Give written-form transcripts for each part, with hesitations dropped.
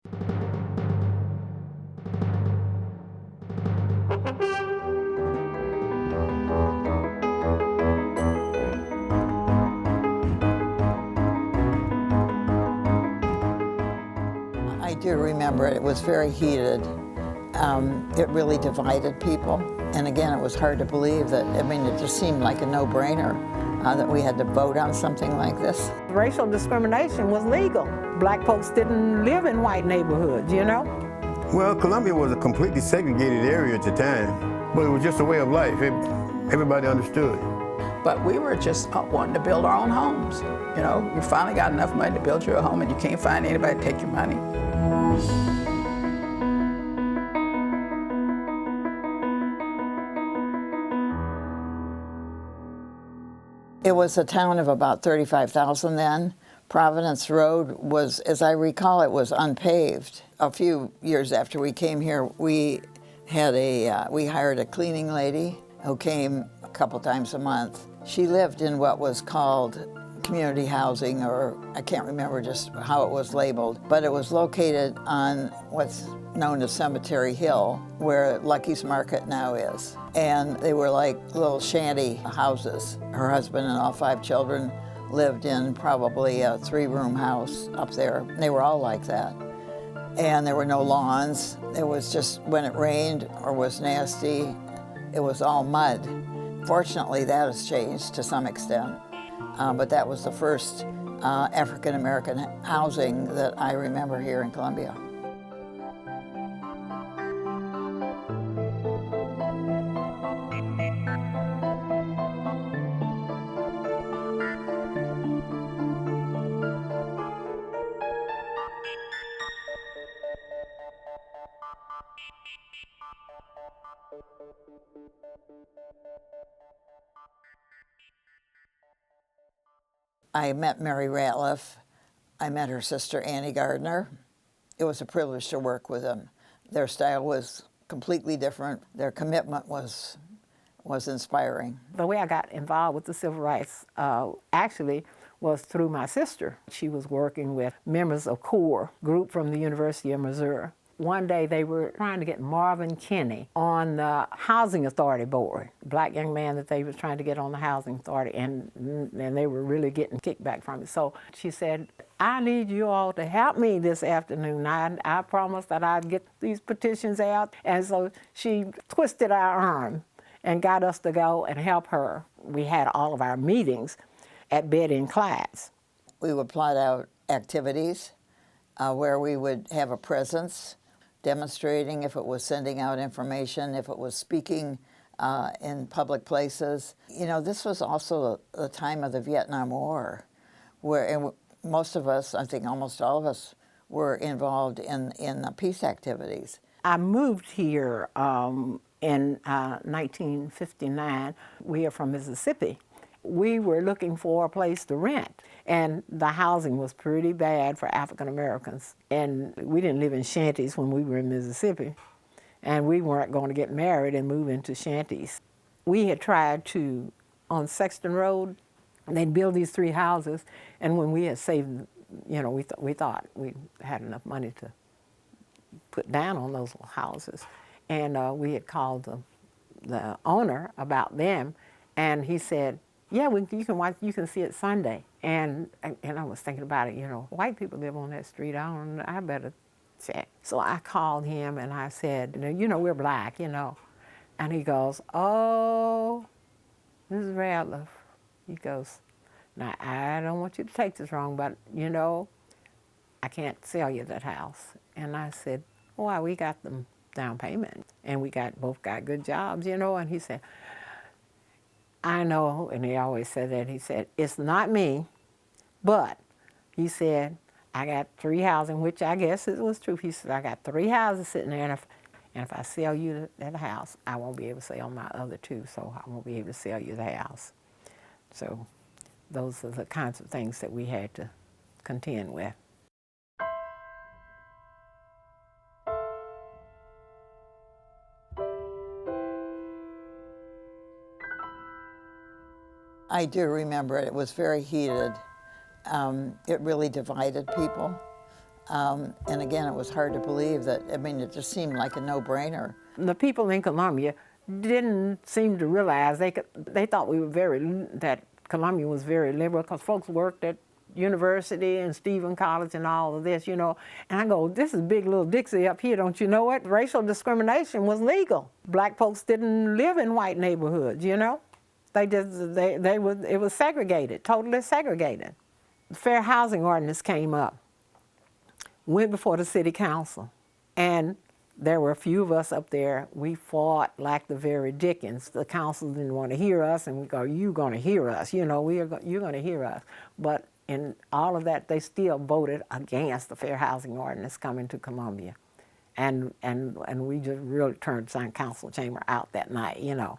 I do remember it. It was very heated. It really divided people. And again, it was hard to believe that, I mean, it just seemed like a no-brainer that we had to vote on something like this. Racial discrimination was legal. Black folks didn't live in white neighborhoods, you know? Well, Columbia was a completely segregated area at the time, but it was just a way of life. Everybody understood. But we were just wanting to build our own homes. You know, you finally got enough money to build your home and you can't find anybody to take your money. It was a town of about 35,000 then. Providence Road was, as I recall, it was unpaved. A few years after we came here, we hired a cleaning lady who came a couple times a month. She lived in what was called community housing, or I can't remember just how it was labeled, but it was located on what's known as Cemetery Hill, where Lucky's Market now is. And they were like little shanty houses. Her husband and all 5 children lived in probably a 3-room house up there. They were all like that. And there were no lawns. It was just, when it rained or was nasty, it was all mud. Fortunately, that has changed to some extent. But that was the first African-American housing that I remember here in Columbia. I met Mary Ratliff. I met her sister, Annie Gardner. It was a privilege to work with them. Their style was completely different. Their commitment was inspiring. The way I got involved with the civil rights actually was through my sister. She was working with members of CORE, group from the University of Missouri. One day they were trying to get Marvin Kinney on the Housing Authority board, a black young man that they were trying to get on the Housing Authority, and they were really getting kickback from it. So she said, I need you all to help me this afternoon. I promised that I'd get these petitions out. And so she twisted our arm and got us to go and help her. We had all of our meetings at Betty and Clyde's. We would plot out activities where we would have a presence, demonstrating if it was sending out information, if it was speaking in public places. You know, this was also the time of the Vietnam War, where most of us, I think almost all of us, were involved in peace activities. I moved here in 1959. We are from Mississippi. We were looking for a place to rent, and the housing was pretty bad for African Americans. And we didn't live in shanties when we were in Mississippi, and we weren't going to get married and move into shanties. We had tried to, on Sexton Road, they'd build these 3 houses, and when we had saved, you know, we thought we had enough money to put down on those little houses. And we had called the owner about them, and he said, yeah, you can see it Sunday. And I was thinking about it, you know, white people live on that street, I better check. So I called him and I said, you know, we're black, you know. And he goes, oh, Mrs. Ratliff. He goes, now I don't want you to take this wrong, but you know, I can't sell you that house. And I said, why, we got them down payment and we both got good jobs, you know. And he said, I know, and he always said that, he said, it's not me, but he said, I got 3 houses, which I guess it was true. He said, I got 3 houses sitting there, and if I sell you that house, I won't be able to sell my other 2, so I won't be able to sell you the house. So those are the kinds of things that we had to contend with. I do remember it. It was very heated. It really divided people. And again, it was hard to believe that, I mean, it just seemed like a no-brainer. The people in Columbia didn't seem to realize they thought that Columbia was very liberal because folks worked at university and Stephen College and all of this, you know. And I go, this is Big Little Dixie up here, don't you know it? Racial discrimination was legal. Black folks didn't live in white neighborhoods, you know. It was segregated, totally segregated. The Fair Housing Ordinance came up, went before the city council, and there were a few of us up there. We fought like the very dickens. The council didn't want to hear us, and we go, you're going to hear us, you know, you're going to hear us. But in all of that, they still voted against the Fair Housing Ordinance coming to Columbia. And we just really turned the council chamber out that night, you know.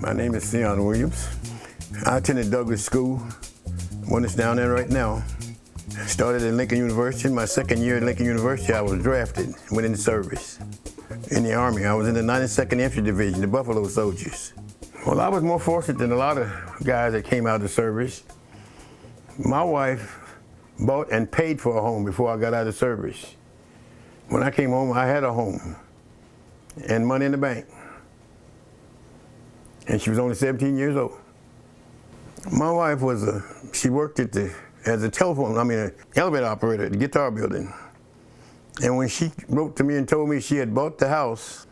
My name is Theon Williams. I attended Douglas School, one that's down there right now. Started at Lincoln University. My second year at Lincoln University, I was drafted, went into service. In the Army, I was in the 92nd Infantry Division, the Buffalo Soldiers. Well, I was more fortunate than a lot of guys that came out of the service. My wife bought and paid for a home before I got out of service. When I came home, I had a home and money in the bank. And she was only 17 years old. My wife she worked as an elevator operator at the Guitar Building. And when she wrote to me and told me she had bought the house,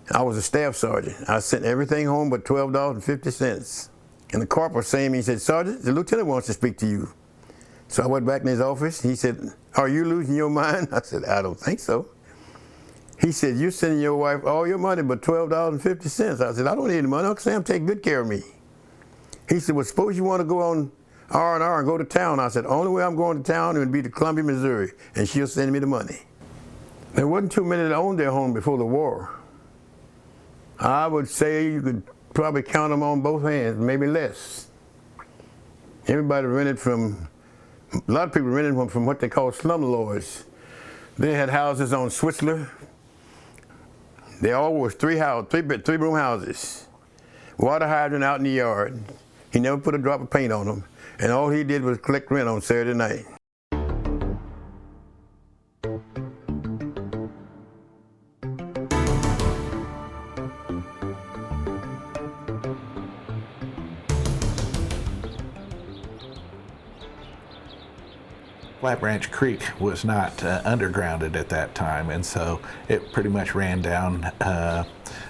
I was a staff sergeant. I sent everything home but $12.50. And the corporal saying to me, he said, "Sergeant, the lieutenant wants to speak to you." So I went back in his office. He said, "Are you losing your mind?" I said, "I don't think so." He said, "You're sending your wife all your money but $12.50. I said, "I don't need the money. Uncle Sam take good care of me." He said, "Well, suppose you want to go on R&R and go to town." I said, "Only way I'm going to town would be to Columbia, Missouri, and she'll send me the money." There wasn't too many that owned their home before the war. I would say you could probably count them on both hands, maybe less. Everybody rented a lot of people rented from what they call slumlords. They had houses on Switzerland. They all were three-room houses. Water hydrant out in the yard. He never put a drop of paint on them. And all he did was collect rent on Saturday night. Flat Branch Creek was not undergrounded at that time, and so it pretty much ran down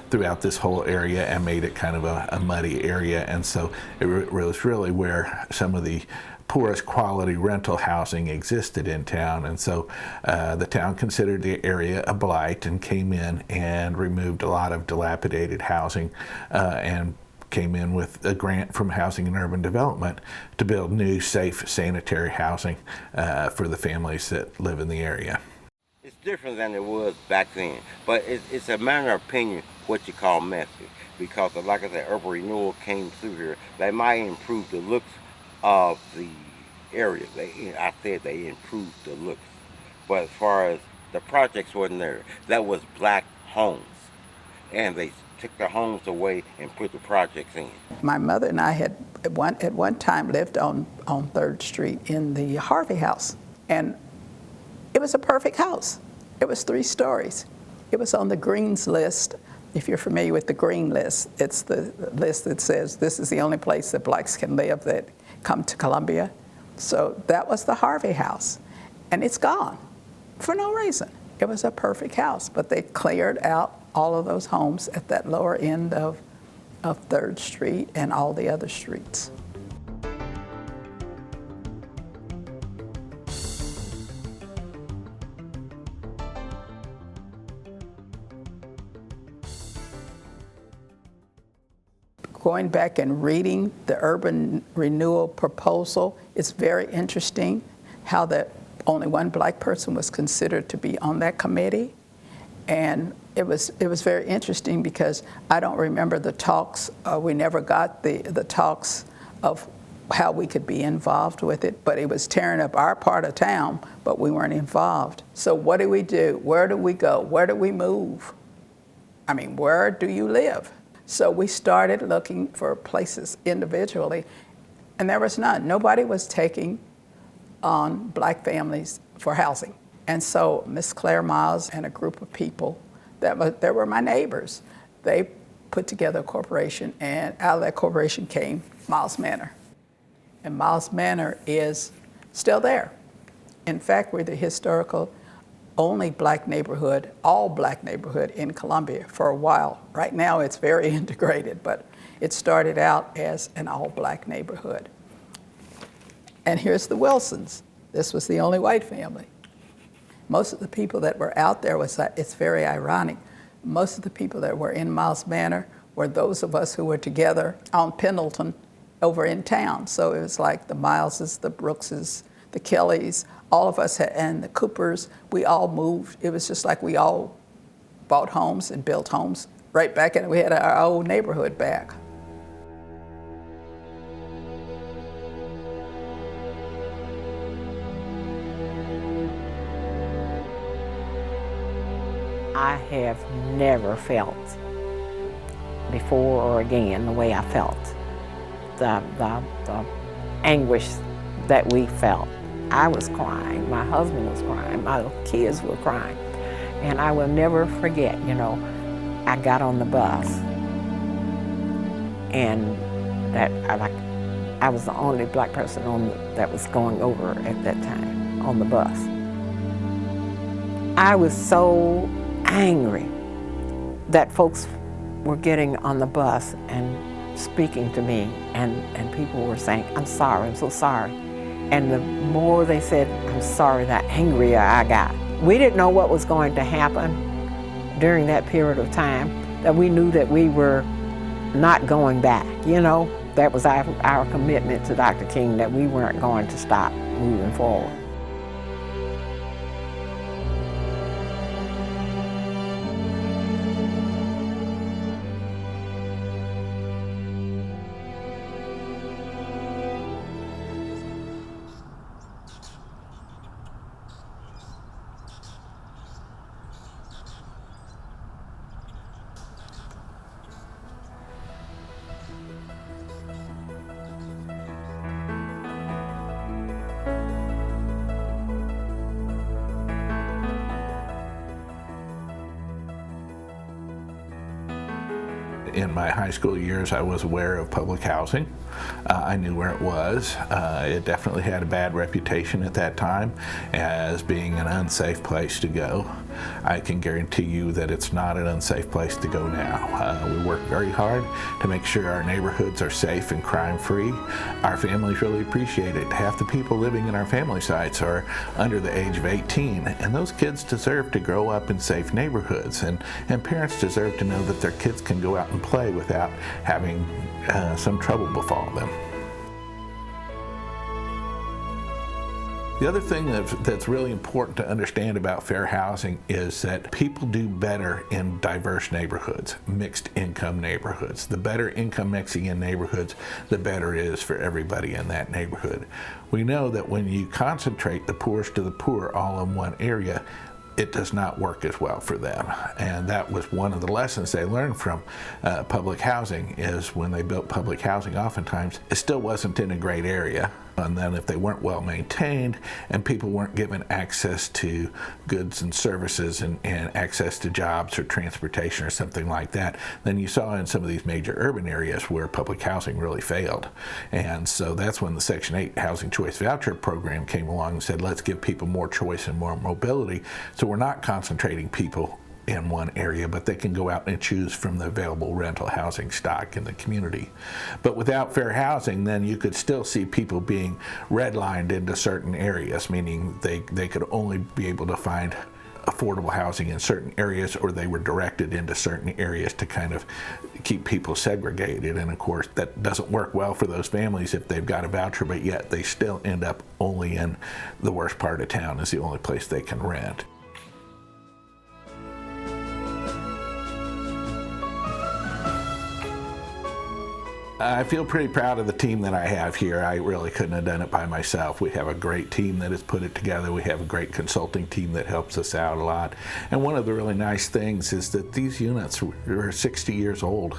throughout this whole area and made it kind of a muddy area, and so it was really where some of the poorest quality rental housing existed in town, and so the town considered the area a blight and came in and removed a lot of dilapidated housing and came in with a grant from Housing and Urban Development to build new, safe, sanitary housing for the families that live in the area. It's different than it was back then, but it's a matter of opinion what you call method, because like I said, urban renewal came through here. They might improve the looks of the area. I said they improved the looks, but as far as the projects wasn't there. That was black homes, and they took the homes away and put the projects in. My mother and I had at one time lived on 3rd Street in the Harvey house, and it was a perfect house. It was 3 stories. It was on the Greens list. If you're familiar with the Green list, it's the list that says this is the only place that blacks can live that come to Columbia. So that was the Harvey house. and it's gone for no reason. It was a perfect house, but they cleared out all of those homes at that lower end of 3rd Street and all the other streets. Going back and reading the urban renewal proposal, it's very interesting how that only one black person was considered to be on that committee. And it was very interesting because I don't remember the talks. We never got the talks of how we could be involved with it, but it was tearing up our part of town, but we weren't involved. So what do we do? Where do we go? Where do we move? I mean, where do you live? So we started looking for places individually, and there was none. Nobody was taking on black families for housing. And so Miss Claire Miles and a group of people that were my neighbors, they put together a corporation, and out of that corporation came Miles Manor. And Miles Manor is still there. In fact, we're the historical only black neighborhood, all black neighborhood in Columbia for a while. Right now it's very integrated, but it started out as an all black neighborhood. And here's the Wilsons. This was the only white family. Most of the people that were out there it's very ironic, most of the people that were in Miles Manor were those of us who were together on Pendleton over in town. So it was like the Mileses, the Brookses, the Kellys, all of us, and the Coopers, we all moved. It was just like we all bought homes and built homes right back, and we had our old neighborhood back. I have never felt before or again the way I felt, the anguish that we felt. I was crying, my husband was crying, my kids were crying. And I will never forget, I got on the bus and I was the only black person that was going over at that time on the bus. I was so angry that folks were getting on the bus and speaking to me, and people were saying, "I'm sorry, I'm so sorry." And the more they said, "I'm sorry," the angrier I got. We didn't know what was going to happen during that period of time, that we knew that we were not going back, That was our commitment to Dr. King, that we weren't going to stop moving forward. In my high school years, I was aware of public housing. I knew where it was. It definitely had a bad reputation at that time as being an unsafe place to go. I can guarantee you that it's not an unsafe place to go now. We work very hard to make sure our neighborhoods are safe and crime-free. Our families really appreciate it. Half the people living in our family sites are under the age of 18, and those kids deserve to grow up in safe neighborhoods, and parents deserve to know that their kids can go out and play without having some trouble befall them. The other thing that's really important to understand about fair housing is that people do better in diverse neighborhoods, mixed income neighborhoods. The better income mixing in neighborhoods, the better it is for everybody in that neighborhood. We know that when you concentrate the poorest of the poor all in one area, it does not work as well for them. And that was one of the lessons they learned from public housing, is when they built public housing, oftentimes it still wasn't in a great area. And then if they weren't well maintained and people weren't given access to goods and services and access to jobs or transportation or something like that, then you saw in some of these major urban areas where public housing really failed. And so that's when the Section 8 Housing Choice Voucher Program came along and said, let's give people more choice and more mobility, so we're not concentrating people in one area, but they can go out and choose from the available rental housing stock in the community. But without fair housing, then you could still see people being redlined into certain areas, meaning they could only be able to find affordable housing in certain areas, or they were directed into certain areas to kind of keep people segregated. And of course, that doesn't work well for those families if they've got a voucher, but yet they still end up only in the worst part of town is the only place they can rent. I feel pretty proud of the team that I have here. I really couldn't have done it by myself. We have a great team that has put it together. We have a great consulting team that helps us out a lot. And one of the really nice things is that these units were 60 years old,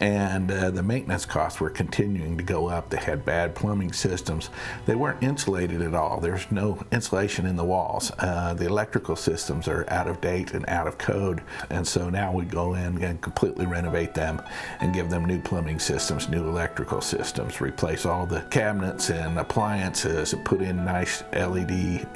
and the maintenance costs were continuing to go up. They had bad plumbing systems. They weren't insulated at all. There's no insulation in the walls. The electrical systems are out of date and out of code. And so now we go in and completely renovate them and give them new plumbing systems, new electrical systems, replace all the cabinets and appliances, and put in nice LED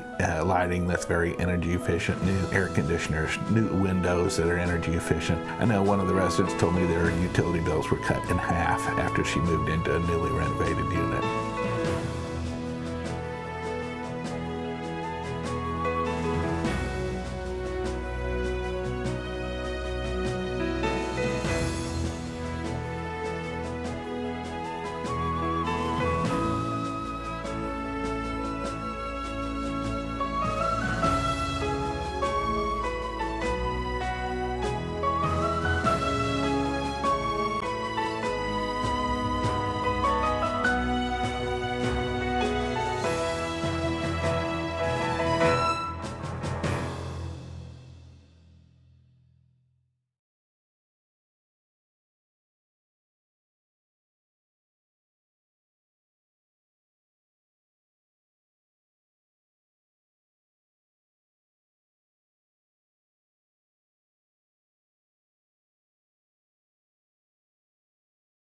lighting that's very energy efficient, new air conditioners, new windows that are energy efficient. I know one of the residents told me their utility bills were cut in half after she moved into a newly renovated unit.